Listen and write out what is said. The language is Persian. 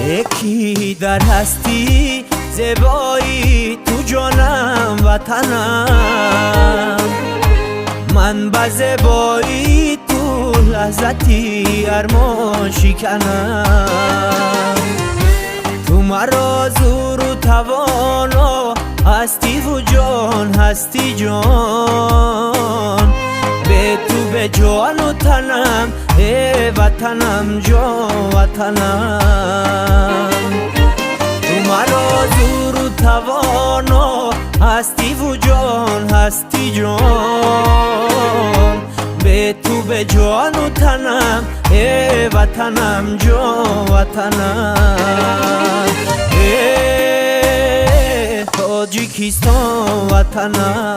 یکی در هستی زیبایی تو جانم وطنم، من به زیبایی تو لحظتی ارمان شکنم. تو مرا زور و توانا هستی و جان هستی جان، به تو به جان و تنم ای وطنم جان وطنم. تو مرا زور و توانا هستی و جان هستی جان، به تو به جان و تنم ای وطنم جان وطنم. ای تاجیکستان وطنم.